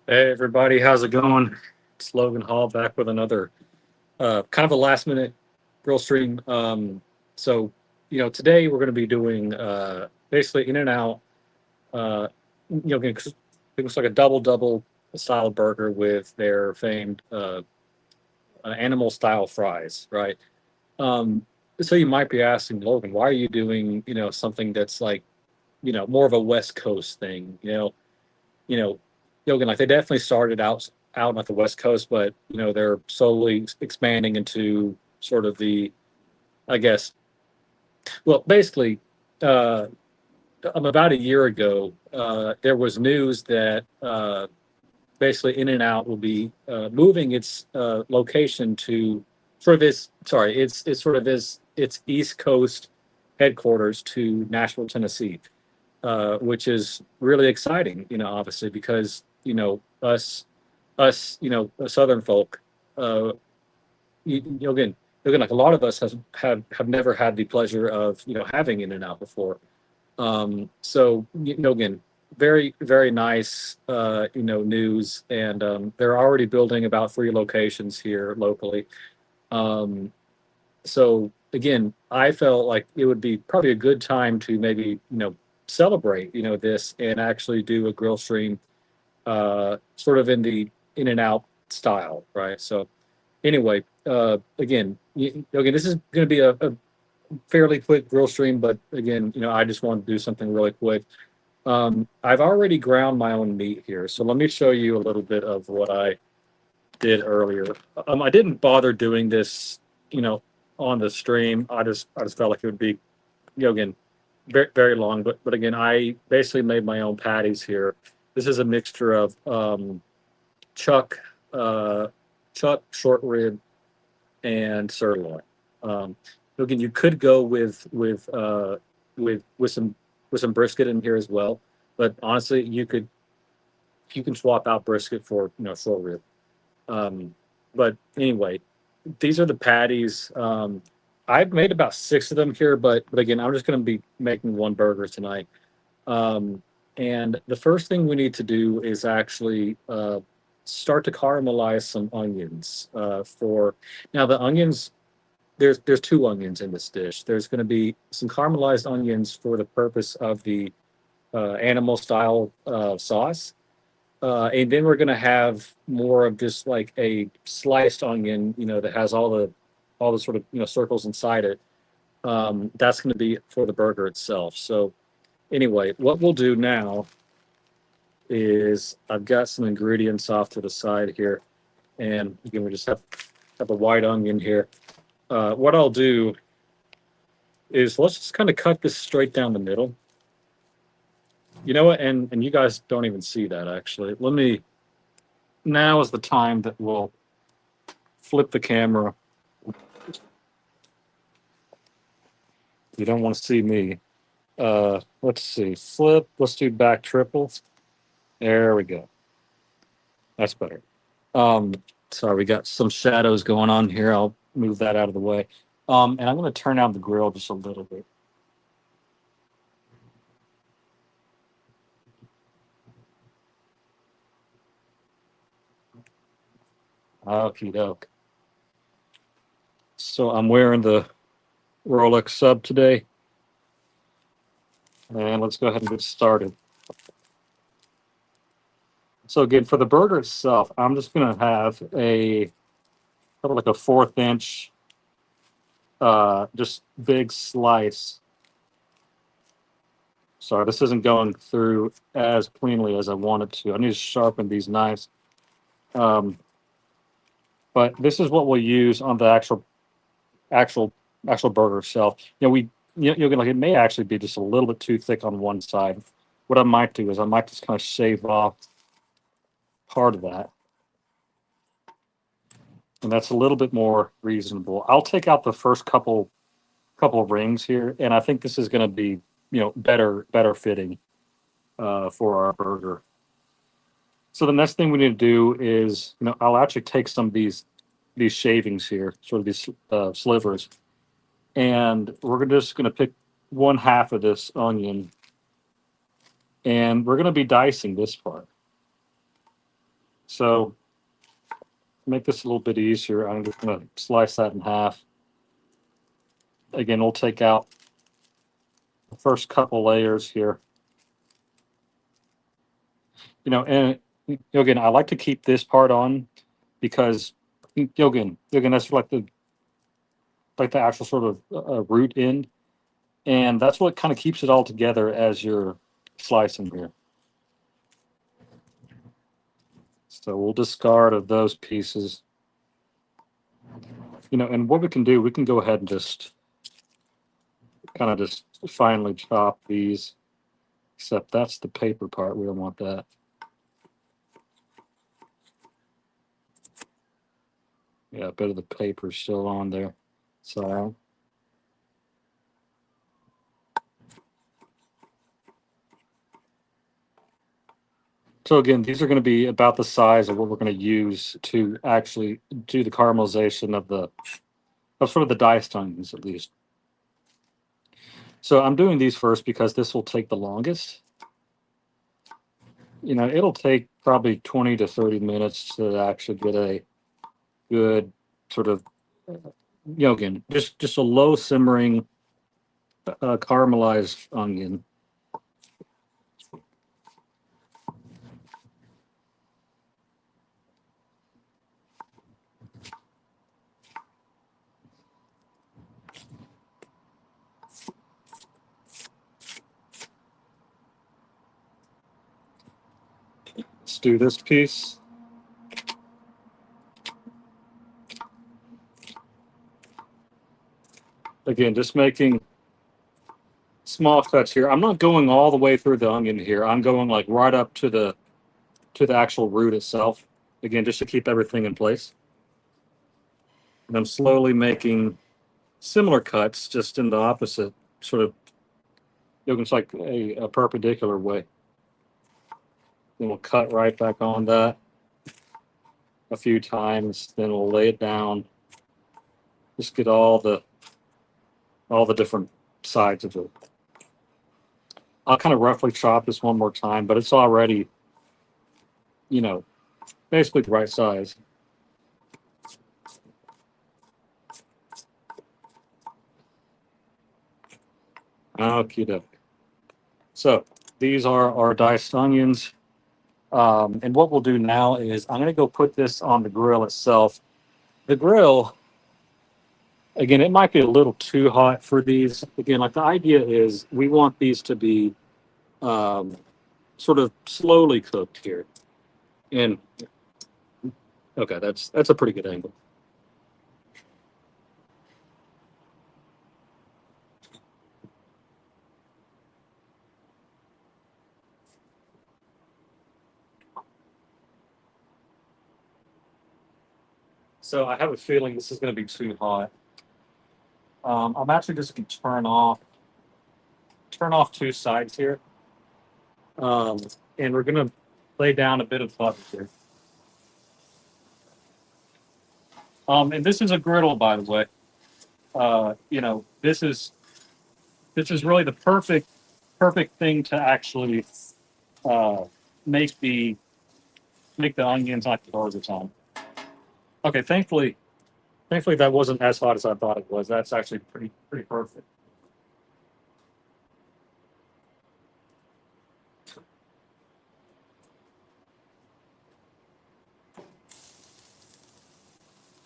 Hey everybody, how's it going? It's Logan Hall back with another kind of a last minute grill stream. Today we're going to be doing basically in and out. Uh, it looks like a double style burger with their famed animal style fries, right? Um, so you might be asking Logan, why are you doing something that's like more of a West Coast thing? You know, Yogan, like they definitely started out at the West Coast, but they're slowly expanding into sort of the, I guess, well, basically, uh, about a year ago, there was news that basically In and Out will be moving its location to sort of it's sort of its East Coast headquarters to Nashville, Tennessee, which is really exciting. Obviously because us Southern folk, uh, again, like a lot of us have never had the pleasure of having In and Out before. Again, very nice news, and they're already building about three locations here locally. Um, so again, I felt like it would be probably a good time to maybe celebrate this and actually do a grill stream sort of in the In and Out style, right? So anyway, again, this is going to be a fairly quick grill stream, but again, I just want to do something really quick. I've already ground my own meat here, so let me show you a little bit of what I did earlier. I didn't bother doing this, you know, on the stream. I just felt like it would be, again, very long. But again, I basically made my own patties here. This is a mixture of chuck, uh, chuck, short rib, and sirloin. Um, Again, you could go with some brisket in here as well, but honestly, you can swap out brisket for short rib. Um, but anyway, these are the patties. I've made about six of them here, but again, I'm just going to be making one burger tonight. Um, and the first thing we need to do is actually start to caramelize some onions. For now, the onions, there's two onions in this dish. There's going to be some caramelized onions for the purpose of the animal style sauce, and then we're going to have more of just like a sliced onion, that has all the sort of circles inside it. That's going to be for the burger itself. So anyway, what we'll do now is I've got some ingredients off to the side here, and again we just have a white onion here. What I'll do is let's just kind of cut this straight down the middle. You know what? And you guys don't even see that actually. Let me. Now is the time that we'll flip the camera. You don't want to see me. Let's see. Flip. Let's do back triple. There we go. That's better. Um, Sorry, we got some shadows going on here. I'll move that out of the way. And I'm going to turn down the grill just a little bit. Okie doke. So I'm wearing the Rolex sub today. And let's go ahead and get started. So again, for the burger itself, I'm just going to have a kind of like a 1/4 inch, just big slice. Sorry, this isn't going through as cleanly as I wanted to. I need to sharpen these knives. Um, but this is what we'll use on the actual actual burger itself. You're gonna like it may actually be just a little bit too thick on one side. What I might do is I might just kind of shave off part of that, and that's a little bit more reasonable. I'll take out the first couple of rings here, and I think this is going to be better fitting for our burger. So the next thing we need to do is I'll actually take some of these shavings here, sort of these slivers, and we're just going to pick one half of this onion, and we're going to be dicing this part. So to make this a little bit easier, I'm just going to slice that in half. Again, we'll take out the first couple layers here. And again, I like to keep this part on because again, that's like the actual sort of root end, and that's what kind of keeps it all together as you're slicing here. So we'll discard of those pieces. And what we can do, we can go ahead and just kind of just finely chop these, except that's the paper part. We don't want that. Yeah, a bit of the paper still on there. So again, these are going to be about the size of what we're going to use to actually do the caramelization of sort of the diced onions, at least. So I'm doing these first because this will take the longest. It'll take probably 20 to 30 minutes to actually get a good sort of, again, just a low simmering caramelized onion. Let's do this piece. Again, just making small cuts here. I'm not going all the way through the onion here. I'm going like right up to the actual root itself. Again, just to keep everything in place. And I'm slowly making similar cuts, just in the opposite sort of, it's like a perpendicular way. Then we'll cut right back on that a few times. Then we'll lay it down. Just get all the different sides of it. I'll kind of roughly chop this one more time, but it's already, basically the right size. Okay. So these are our diced onions. And what we'll do now is I'm going to go put this on the grill itself. The grill, again, it might be a little too hot for these. Again, like the idea is we want these to be sort of slowly cooked here. And okay, that's a pretty good angle. So I have a feeling this is going to be too hot. I'm actually just going to turn off two sides here. And we're going to lay down a bit of butter here. And this is a griddle, by the way. This is really the perfect thing to actually uh, make the onions like the burgers on. Okay, thankfully that wasn't as hot as I thought it was. That's actually pretty perfect.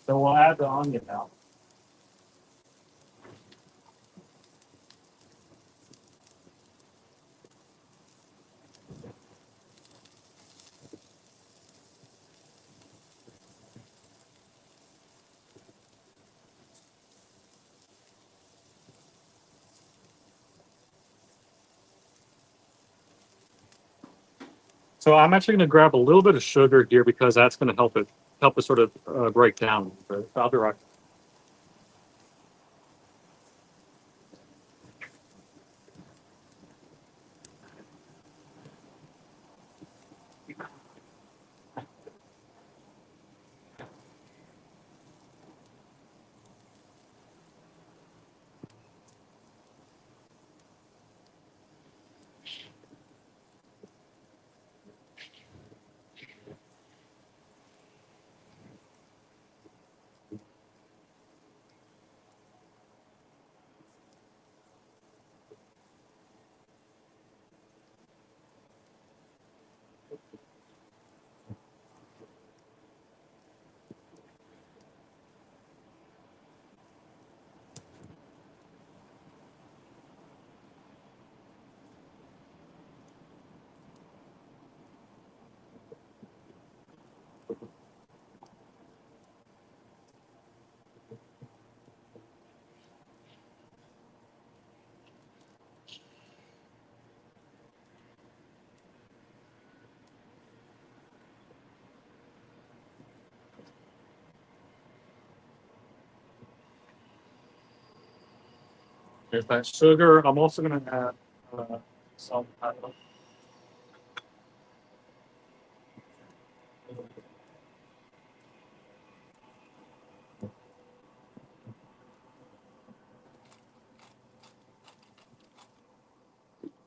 So we'll add the onion now. So I'm actually going to grab a little bit of sugar here because that's going to help it sort of break down. I'll be right. There's that sugar. I'm also going to add some.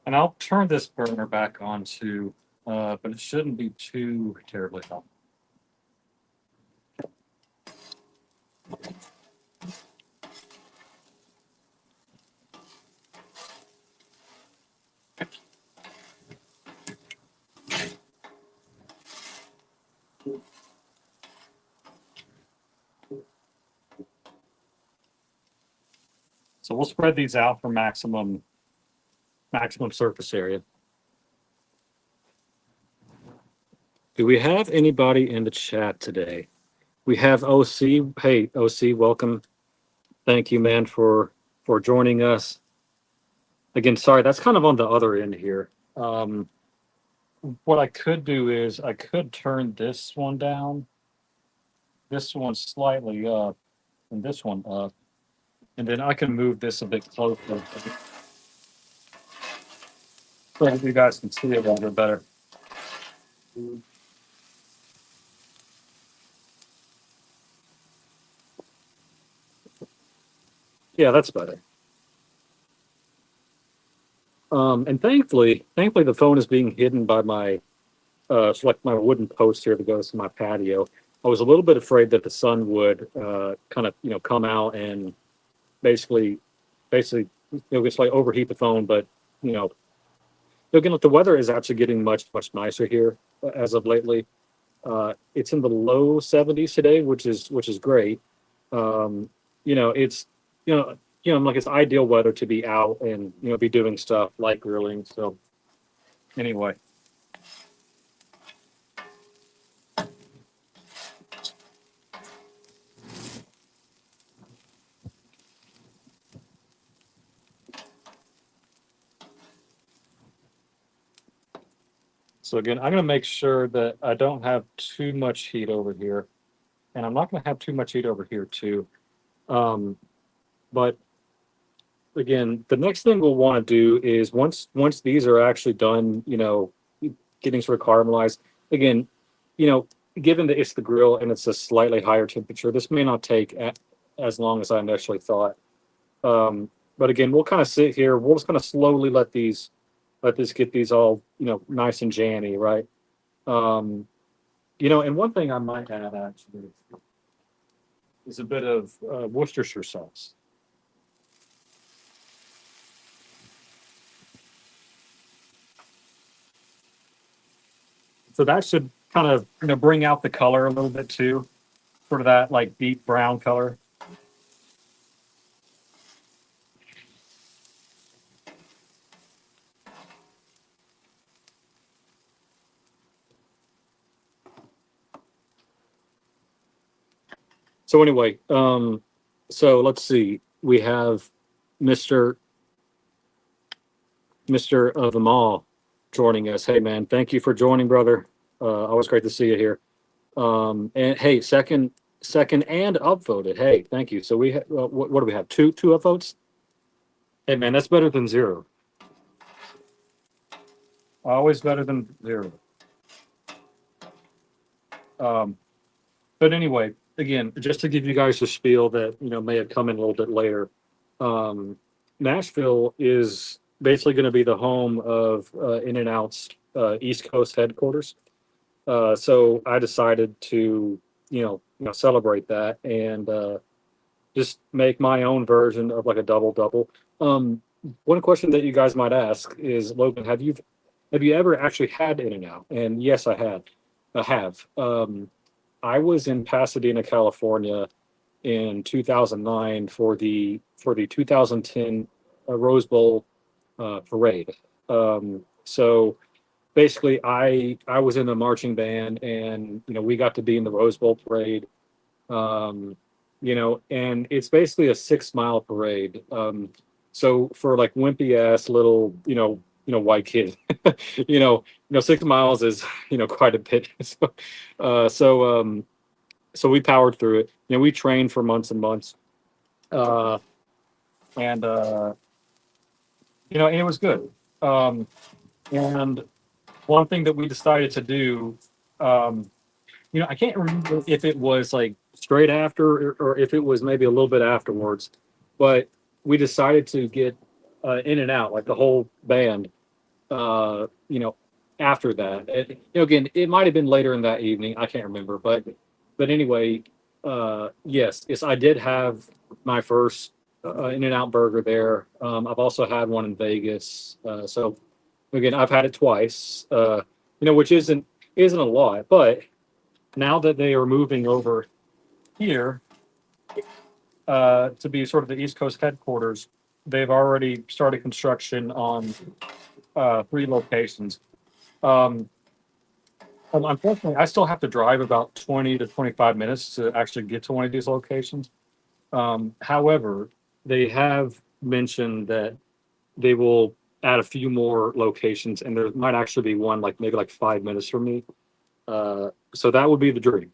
And I'll turn this burner back on too, but it shouldn't be too terribly hot. So we'll spread these out for maximum surface area. Do we have anybody in the chat today? We have OC. Hey, OC, welcome. Thank you, man, for joining us. Again, sorry, that's kind of on the other end here. What I could do is I could turn this one down, this one slightly up, and this one up, and then I can move this a bit closer so that you guys can see it a little bit better. Yeah, that's better. And thankfully, the phone is being hidden by my like my wooden post here that goes to my patio. I was a little bit afraid that the sun would kind of come out and basically just like overheat the phone, but again, the weather is actually getting much nicer here as of lately. It's in the low 70s today, which is great. It's like it's ideal weather to be out and be doing stuff like grilling. So anyway. So again, I'm going to make sure that I don't have too much heat over here, and I'm not going to have too much heat over here too. But again, the next thing we'll want to do is once these are actually done, getting sort of caramelized. Again, given that it's the grill and it's a slightly higher temperature, this may not take as long as I initially thought. But again, we'll kind of sit here. We'll just kind of slowly let this get these all nice and jammy, right? And one thing I might add actually is a bit of Worcestershire sauce. So that should kind of bring out the color a little bit too, sort of that like deep brown color. So anyway, so let's see. We have Mr. of them all joining us. Hey man, thank you for joining, brother. Always great to see you here. And hey, second and upvoted. Hey, thank you. So we what do we have? Two upvotes? Hey man, that's better than zero. Always better than zero. But anyway, again, just to give you guys a spiel that may have come in a little bit later. Nashville is basically going to be the home of In-N-Out's East Coast headquarters. So I decided to celebrate that and just make my own version of like a double. One question that you guys might ask is, Logan, have you ever actually had In-N-Out? And yes, I had. I have. I was in Pasadena, California in 2009 for the 2010 Rose Bowl parade. So basically, I was in a marching band, and we got to be in the Rose Bowl parade. And it's basically a 6 mile parade. So for like wimpy ass little white kid, 6 miles is quite a bit. So we powered through it. We trained for months and months. And and it was good. And one thing that we decided to do, um, I can't remember if it was like straight after or if it was maybe a little bit afterwards, but we decided to get In and Out, like the whole band, uh, you know, after that. Again, it might have been later in that evening. I can't remember, but anyway, yes, I did have my first In and Out burger there. I've also had one in Vegas. So again, I've had it twice. Which isn't a lot, but now that they are moving over here to be sort of the East Coast headquarters, they've already started construction on 3 locations. Um, Unfortunately, I still have to drive about 20 to 25 minutes to actually get to one of these locations. However, they have mentioned that they will add a few more locations, and there might actually be one like maybe like 5 minutes from me. So that would be the dream.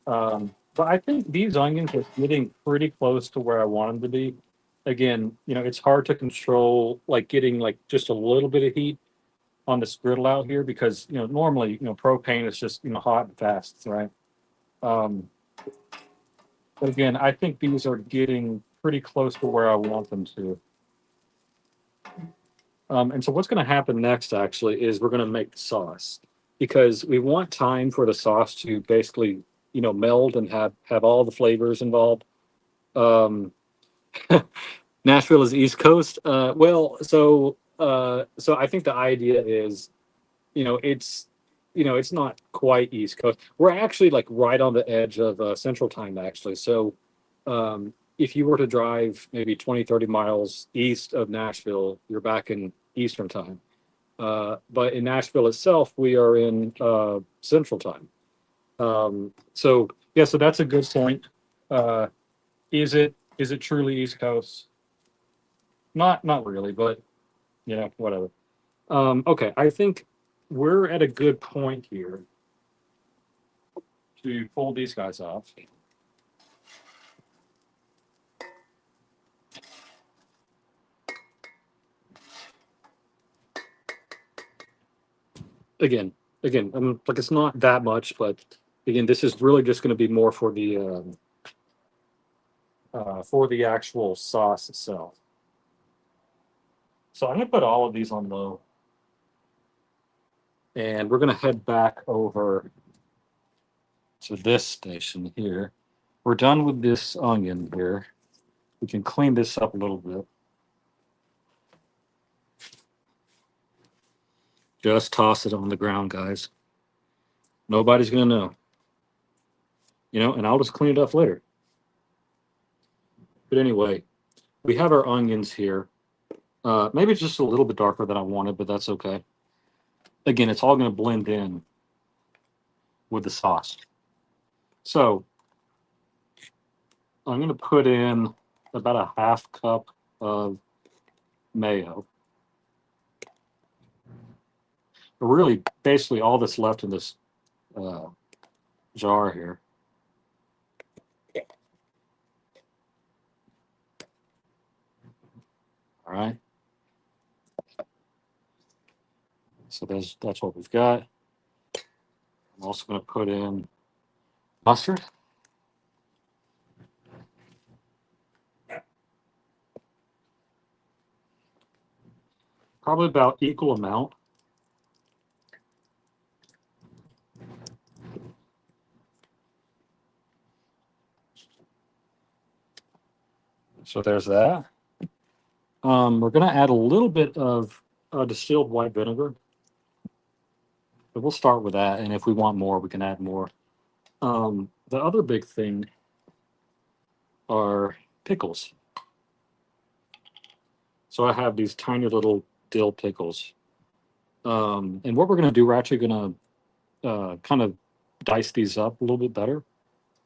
But I think these onions are getting pretty close to where I want them to be. Again, it's hard to control like getting like just a little bit of heat on this griddle out here because normally propane is just hot and fast, right? Um, but again, I think these are getting pretty close to where I want them to. And so what's going to happen next actually is we're going to make the sauce because we want time for the sauce to basically meld and have all the flavors involved. Um, Nashville is East Coast. So I think the idea is, it's not quite East Coast. We're actually like right on the edge of Central Time, actually. So if you were to drive maybe 20, 30 miles east of Nashville, you're back in Eastern Time. But in Nashville itself, we are in Central Time. So yeah, so that's a good point. Uh, is it truly East Coast? Not really, but whatever. Okay, I think we're at a good point here to pull these guys off. Again, like it's not that much, but again, this is really just going to be more for the actual sauce itself. So I'm going to put all of these on low, and we're going to head back over to this station here. We're done with this onion here. We can clean this up a little bit. Just toss it on the ground, guys. Nobody's going to know. And I'll just clean it up later. But anyway, we have our onions here. Maybe it's just a little bit darker than I wanted, but that's okay. Again, it's all going to blend in with the sauce. So I'm going to put in about a half cup of mayo. But really, basically all that's left in this jar here. All right. So that's what we've got. I'm also going to put in mustard. Probably about equal amount. So there's that. We're going to add a little bit of distilled white vinegar. But we'll start with that, and if we want more, we can add more. The other big thing are pickles. So I have these tiny little dill pickles. And what we're going to do, we're actually going to kind of dice these up a little bit better.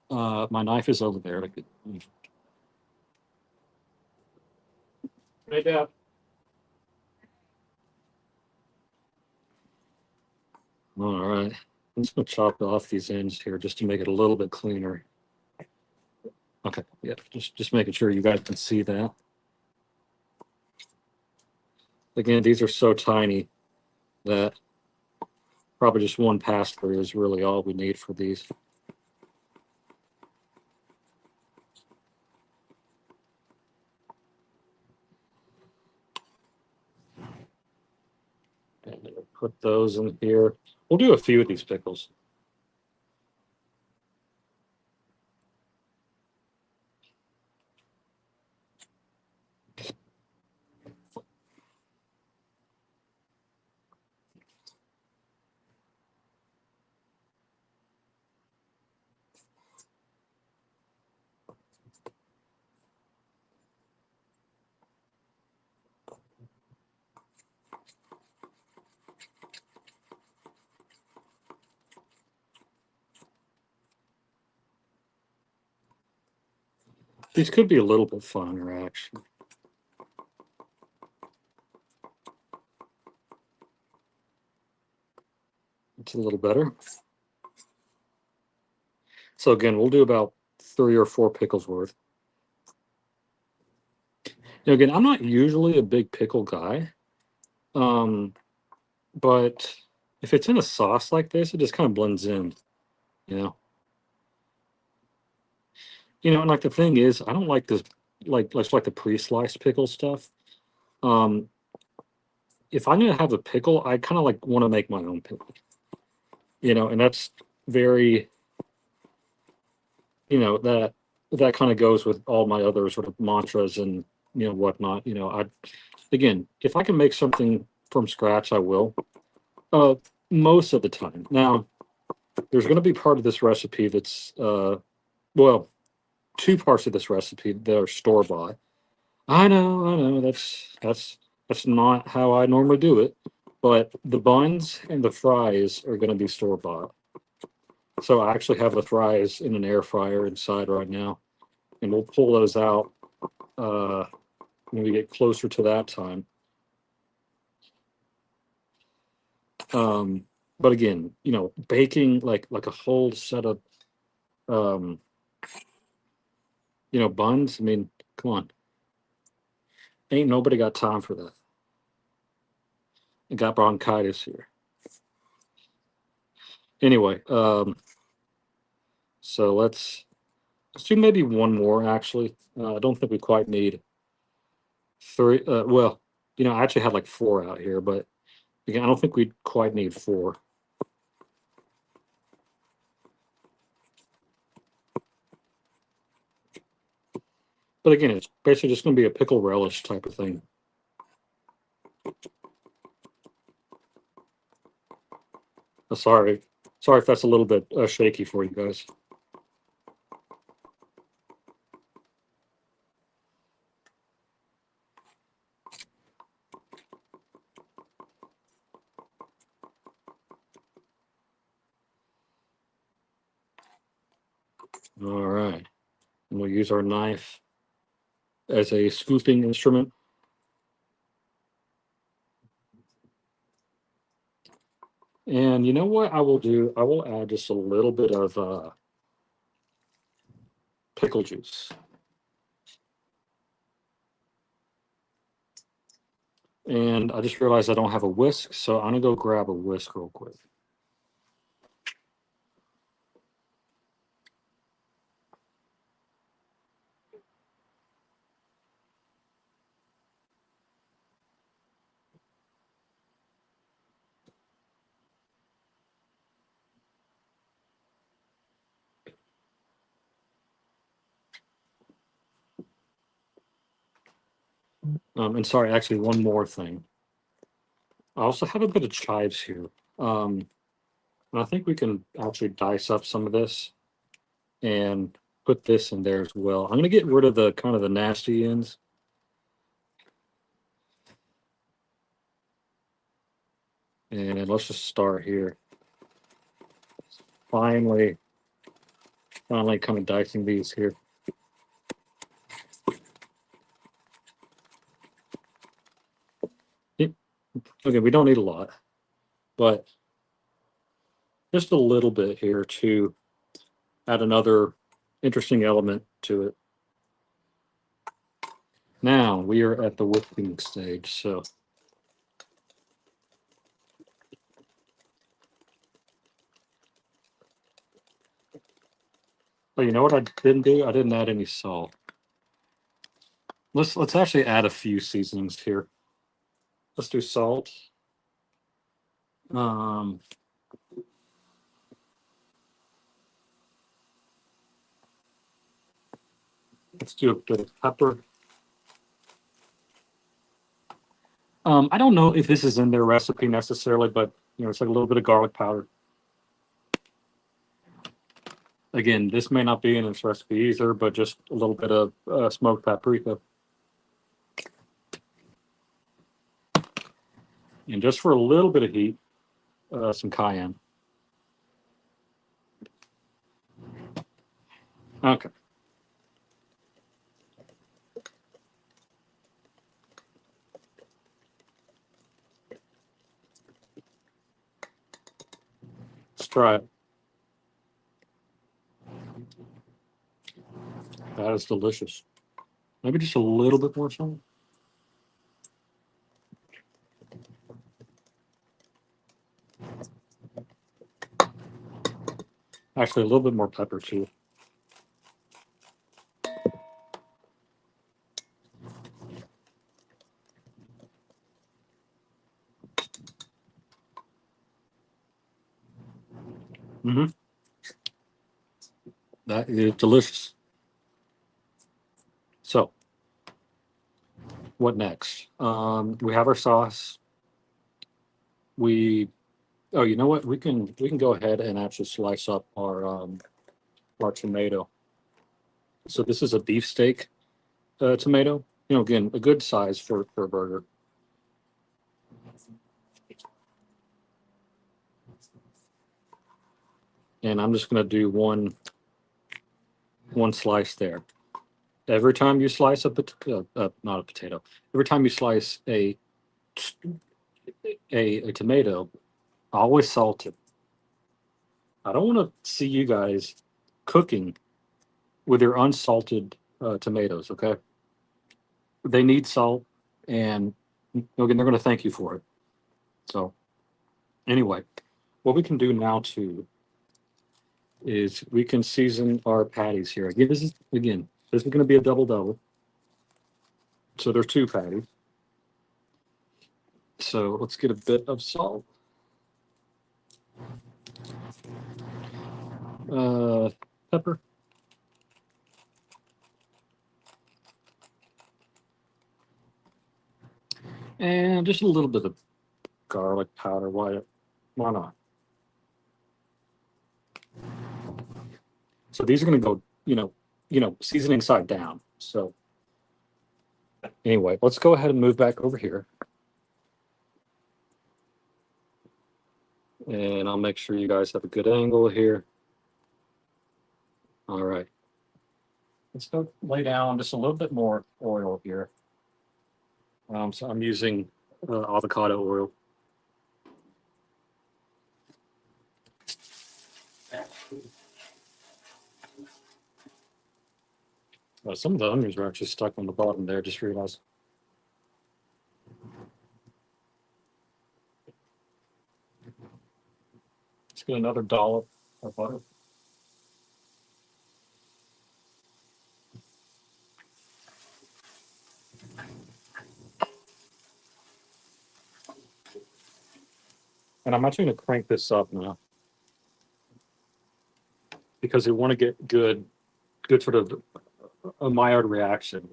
My knife is over there. Right now. All right. I'm just going to chop off these ends here just to make it a little bit cleaner. Okay. Yeah. Just making sure you guys can see that. Again, these are so tiny that probably just one pass through is really all we need for these. And put those in here. We'll do a few of these pickles. These could be a little bit funner, actually. It's a little better. So again, we'll do about 3 or 4 pickles worth. Now, again, I'm not usually a big pickle guy, but if it's in a sauce like this, it just kind of blends in, you know. And like the thing is, I don't like this, like the pre-sliced pickle stuff. If I'm gonna have a pickle, I kind of like want to make my own pickle, and that's very, that kind of goes with all my other sort of mantras and whatnot. Again, if I can make something from scratch, I will. Most of the time. Now, there's going to be part of this recipe that's, well, 2 parts of this recipe that are store bought. I know. That's not how I normally do it, but the buns and the fries are going to be store bought. So I actually have the fries in an air fryer inside right now, and we'll pull those out when we get closer to that time. But again, baking like a whole set of buns. I mean, come on. Ain't nobody got time for that. I got bronchitis here. Anyway, so let's do maybe one more, actually. I don't think we quite need 3. Well, I actually had like 4 out here, but again, I don't think we quite need 4. But again, it's basically just going to be a pickle relish type of thing. Sorry if that's a little bit shaky for you guys. All right. And we'll use our knife as a scooping instrument. And you know what I will do? I will add just a little bit of pickle juice. And I just realized I don't have a whisk, so I'm going to go grab a whisk real quick. And sorry, actually, one more thing. I also have a bit of chives here. And I think we can actually dice up some of this and put this in there as well. I'm going to get rid of the kind of the nasty ends. And let's just start here. Finally kind of dicing these here. Okay, we don't need a lot, but just a little bit here to add another interesting element to it. Now we are at the whipping stage, so Oh, you know what I didn't do? I didn't add any salt. Let's actually add a few seasonings here. Let's do salt. Um, let's do a bit of pepper. I don't know if this is in their recipe necessarily, but it's like a little bit of garlic powder. Again, this may not be in its recipe either, but just a little bit of smoked paprika. And just for a little bit of heat, some cayenne. Okay. Let's try it. That is delicious. Maybe just a little bit more salt. Actually, a little bit more pepper too. Mm-hmm. That is delicious. So, what next? We have our sauce. We Oh, you know what? We can go ahead and actually slice up our tomato. So this is a beefsteak tomato. Again, a good size for a burger. And I'm just gonna do one slice there. Every time you slice not a potato. Every time you slice a tomato, always salt it. I don't want to see you guys cooking with your unsalted tomatoes. Okay, they need salt, and again, they're going to thank you for it. So anyway, what we can do now too is we can season our patties here. This is going to be a double double. So there's two patties. So let's get a bit of salt. Pepper. And just a little bit of garlic powder. Why not? So these are going to go, seasoning side down. So anyway, let's go ahead and move back over here. And I'll make sure you guys have a good angle here. All right. Let's go lay down just a little bit more oil here. So I'm using avocado oil. Some of the onions are actually stuck on the bottom there, just realized. Let's get another dollop of butter. And I'm actually going to crank this up now because we want to get good sort of a Maillard reaction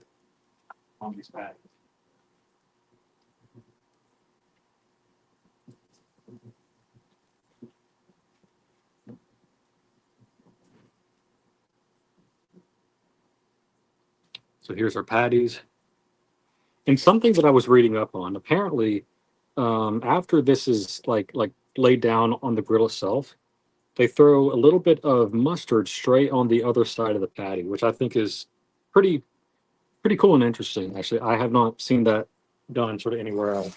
on these patties. So here's our patties. And something that I was reading up on, apparently, after this is like laid down on the grill itself, they throw a little bit of mustard straight on the other side of the patty, which I think is pretty pretty cool and interesting. Actually, I have not seen that done sort of anywhere else.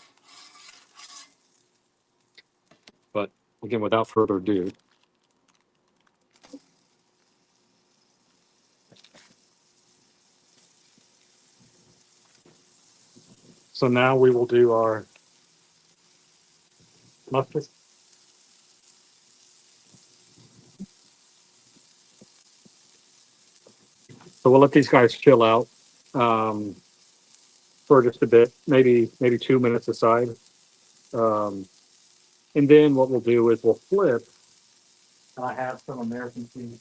But again, without further ado, so now we will do our mustard. So we'll let these guys chill out for just a bit, maybe 2 minutes aside. Um, and then what we'll do is we'll flip. I have some American cheese.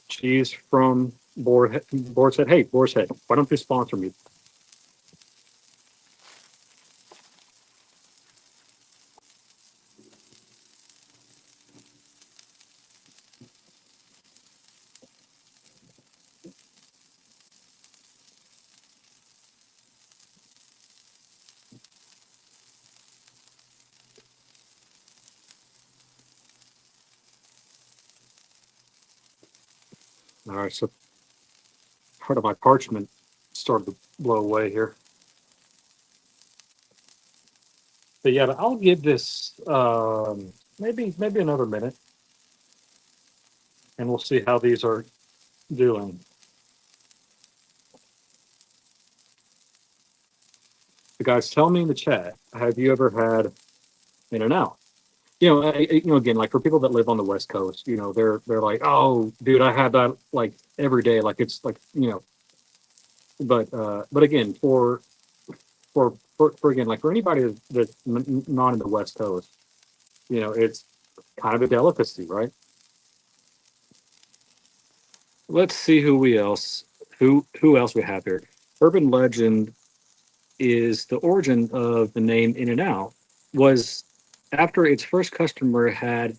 Cheese from Boar's Head. Hey, Boar's Head, why don't you sponsor me? All right, so part of my parchment started to blow away here. But yeah, I'll give this maybe another minute, and we'll see how these are doing. The guys, tell me in the chat, have you ever had In-N-Out? Again, like for people that live on the West Coast, they're like, oh, dude, I have that like every day, like it's like but again, for again, like for anybody that's not in the West Coast, it's kind of a delicacy, right? Let's see who else we have here. Urban legend is the origin of the name In-N-Out was after its first customer had,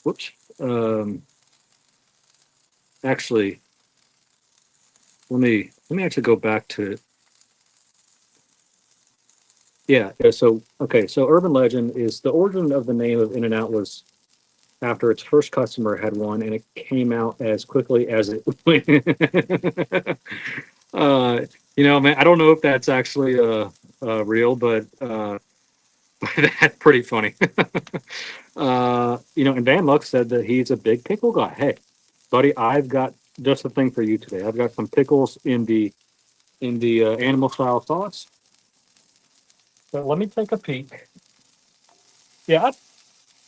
whoops, actually, let me actually go back to, yeah. So okay, so urban legend is the origin of the name of In-N-Out was after its first customer had one, and it came out as quickly as it went. Man, I don't know if that's actually real, but that's pretty funny. And Van Luck said that he's a big pickle guy. Hey, buddy, I've got just the thing for you today. I've got some pickles in the animal style sauce. So let me take a peek. Yeah,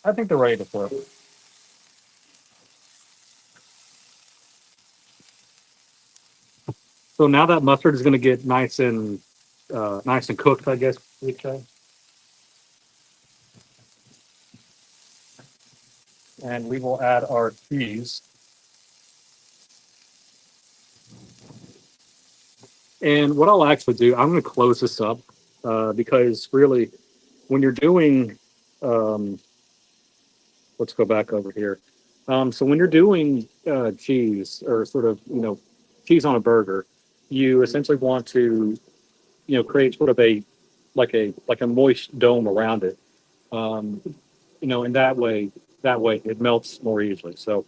I think they're ready to flip. So now that mustard is going to get nice and cooked, I guess we'd say. And we will add our cheese. And what I'll actually do, I'm going to close this up because really, when you're doing, um, let's go back over here. So when you're doing cheese or sort of, cheese on a burger, you essentially want to, create sort of a moist dome around it. Um, and that way it melts more easily. So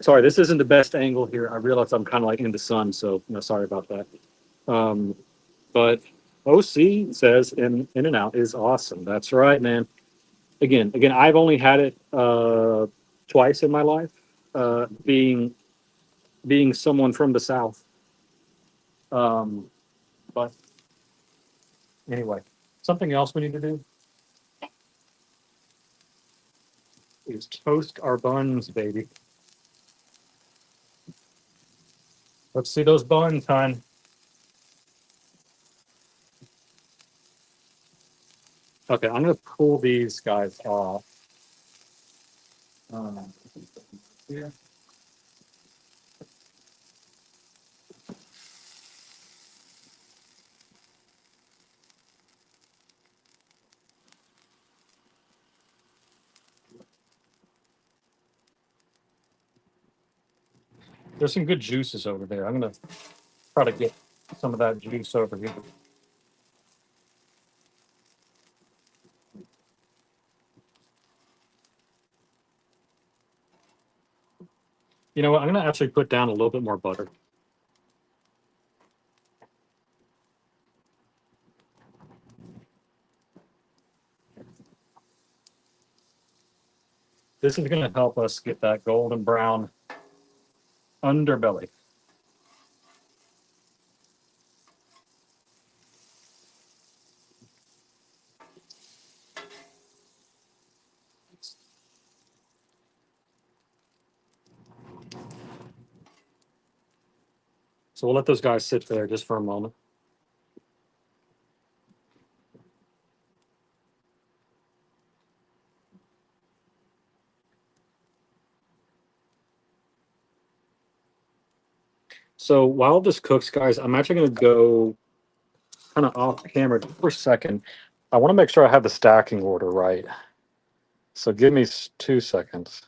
sorry, this isn't the best angle here. I realize I'm kind of like in the sun, so sorry about that. Um, but OC says In-N-Out is awesome. That's right, man. Again, I've only had it twice in my life. Being someone from the South. Um, but anyway, something else we need to do is toast our buns, baby. Let's see those buns, hon. Okay, I'm gonna pull these guys off. Um, yeah. There's some good juices over there. I'm gonna try to get some of that juice over here. You know what? I'm gonna actually put down a little bit more butter. This is gonna help us get that golden brown underbelly. So we'll let those guys sit there just for a moment. So while this cooks, guys, I'm actually going to go kind of off camera for a second. I want to make sure I have the stacking order right. So give me 2 seconds.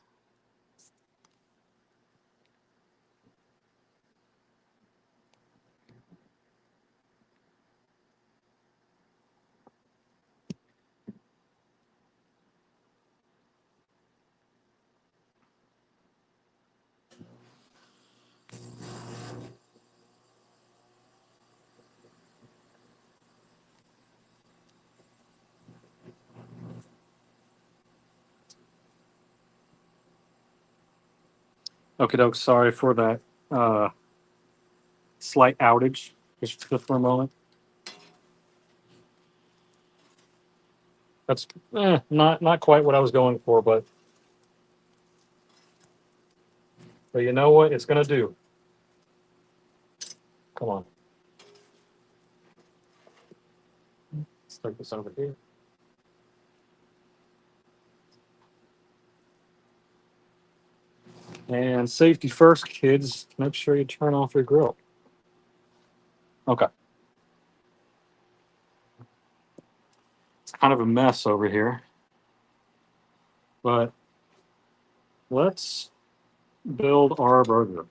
Okay, doke. Sorry for that slight outage. Just for a moment. That's not quite what I was going for, but you know what? It's gonna do. Come on. Let's take this over here. And safety first, kids. Make sure you turn off your grill. Okay. It's kind of a mess over here. But let's build our burger.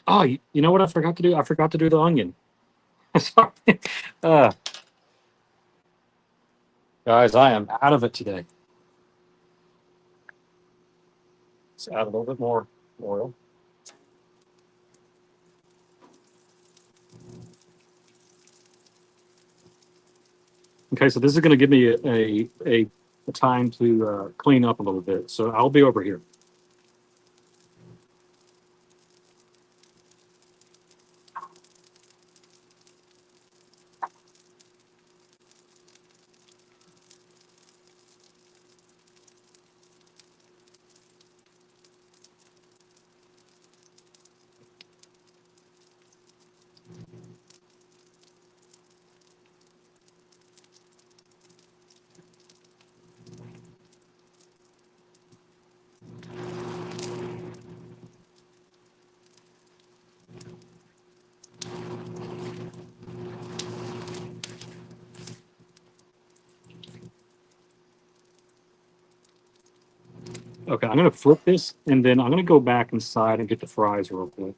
Oh, you know what I forgot to do? I forgot to do the onion. Sorry. Uh, guys, I am out of it today. Let's add a little bit more oil. Okay, so this is going to give me a time to clean up a little bit. So I'll be over here. Okay, I'm going to flip this, and then I'm going to go back inside and get the fries real quick.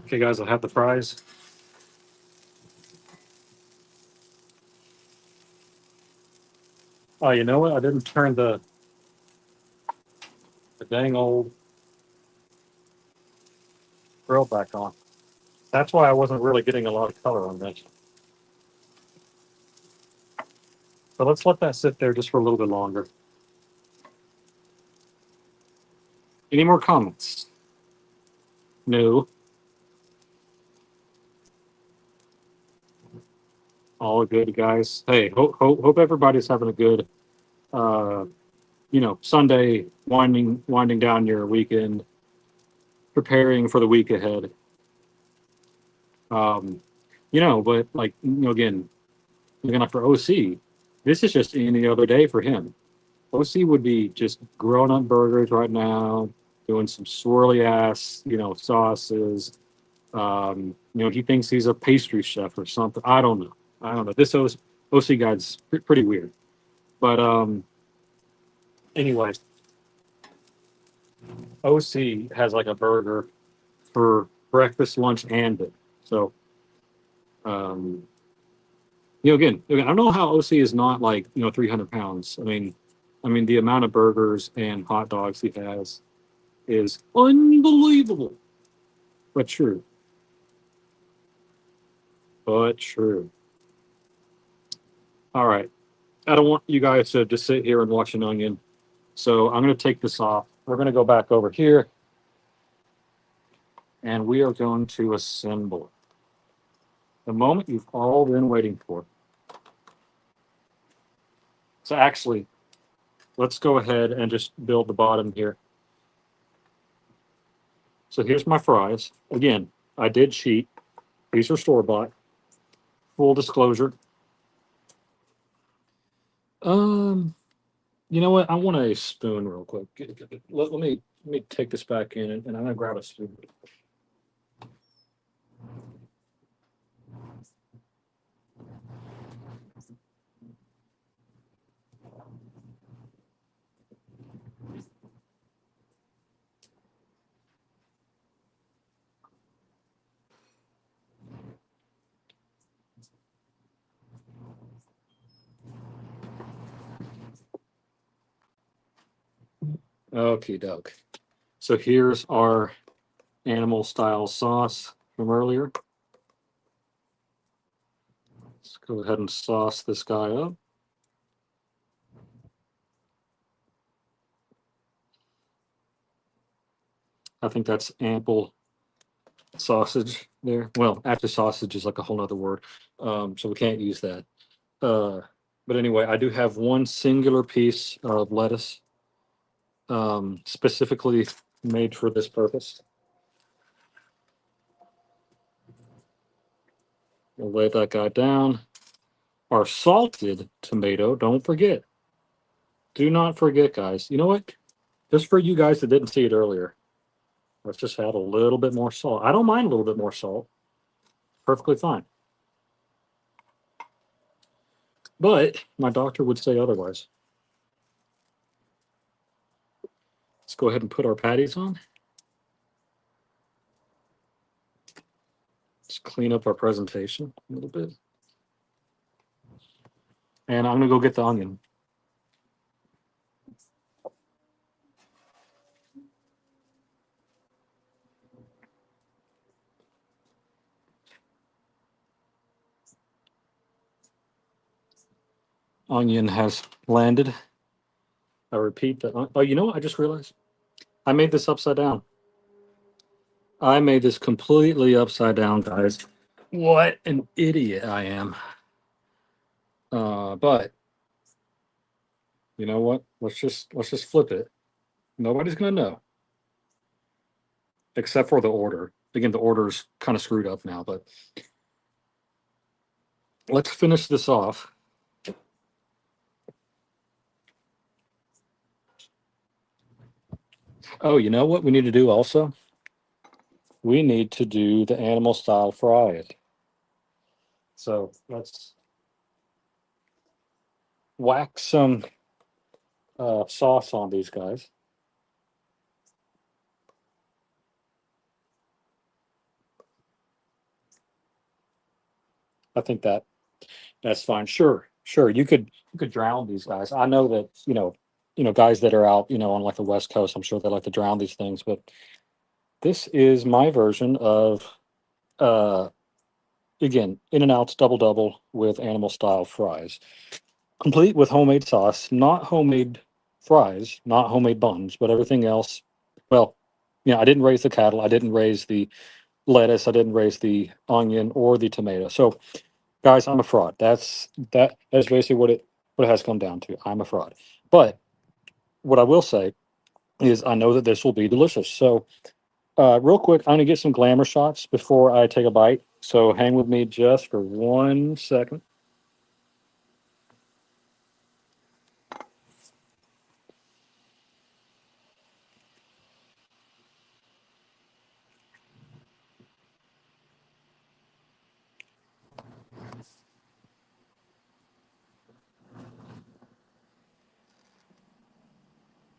Okay, guys, I'll have the fries. Oh, you know what? I didn't turn the dang old grill back on. That's why I wasn't really getting a lot of color on this. So let's let that sit there just for a little bit longer. Any more comments? No. All good, guys. Hey, hope everybody's having a good, uh, Sunday, winding down your weekend, preparing for the week ahead. Um, but like, again, looking after OC, this is just any other day for him. OC would be just grilling up burgers right now, doing some swirly ass, sauces. He thinks he's a pastry chef or something. I don't know. This OC guy's pretty weird. But anyway, OC has like a burger for breakfast, lunch, and dinner. So, um, again, I don't know how OC is not like 300 pounds. I mean, the amount of burgers and hot dogs he has is unbelievable, but true. But true. All right. I don't want you guys to just sit here and watch an onion. So I'm going to take this off. We're going to go back over here and we are going to assemble the moment you've all been waiting for. So actually, let's go ahead and just build the bottom here. So here's my fries. Again, I did cheat. These are store-bought. Full disclosure. You know what? I want a spoon real quick. Let me take this back in and I'm gonna grab a spoon. Okay, doke. So here's our animal style sauce from earlier. Let's go ahead and sauce this guy up. I think that's ample sausage there. Well, actually, sausage is like a whole nother word, so we can't use that. But anyway, I do have one singular piece of lettuce, specifically made for this purpose. We'll lay that guy down. Our salted tomato, don't forget. Do not forget, guys. You know what? Just for you guys that didn't see it earlier, let's just add a little bit more salt. I don't mind a little bit more salt. Perfectly fine. But my doctor would say otherwise. Let's go ahead and put our patties on. Let's clean up our presentation a little bit. And I'm going to go get the onion. Onion has landed. I repeat that. Oh, you know what? I just realized I made this upside down. I made this completely upside down, guys. What an idiot I am. But you know what? Let's just flip it. Nobody's gonna know, except for the order. Again, the order's kind of screwed up now, but let's finish this off. Oh, you know what we need to do also? We need to do the animal style fries. So let's whack some sauce on these guys. I think that's fine. Sure, Sure, you could drown these guys. I know that, guys that are out, on like the West Coast, I'm sure they like to drown these things, but this is my version of uh again, In and Out's double double with animal style fries. Complete with homemade sauce, not homemade fries, not homemade buns, but everything else. Well, I didn't raise the cattle, I didn't raise the lettuce, I didn't raise the onion or the tomato. So guys, I'm a fraud. That's basically what it has come down to. I'm a fraud. But what I will say is I know that this will be delicious. So real quick, I'm gonna get some glamour shots before I take a bite. So hang with me just for 1 second.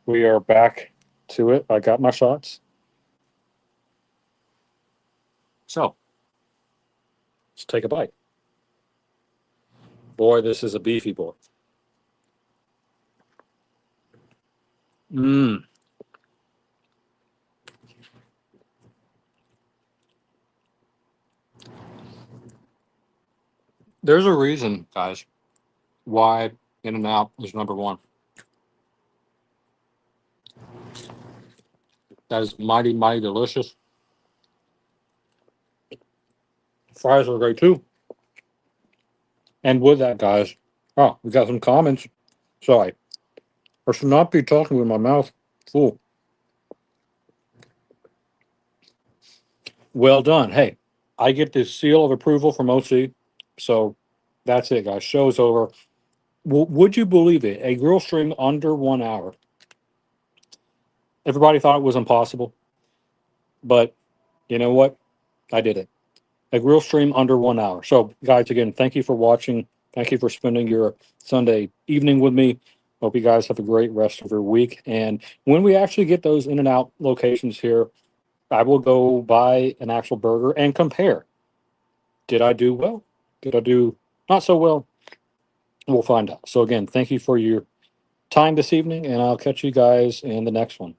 We are back to it. I got my shots. So let's take a bite. Boy, this is a beefy boy. Mmm. There's a reason, guys, why In and Out is number one. That is mighty, mighty delicious. Fries are great too. And with that, guys, we got some comments. Sorry, I should not be talking with my mouth full. Well done. Hey, I get the seal of approval from OC. So that's it, guys. Show's over. Would you believe it? A grill string under 1 hour. Everybody thought it was impossible, but you know what? I did it. A grill stream under 1 hour. So, guys, again, thank you for watching. Thank you for spending your Sunday evening with me. Hope you guys have a great rest of your week. And when we actually get those In and Out locations here, I will go buy an actual burger and compare. Did I do well? Did I do not so well? We'll find out. So, again, thank you for your time this evening, and I'll catch you guys in the next one.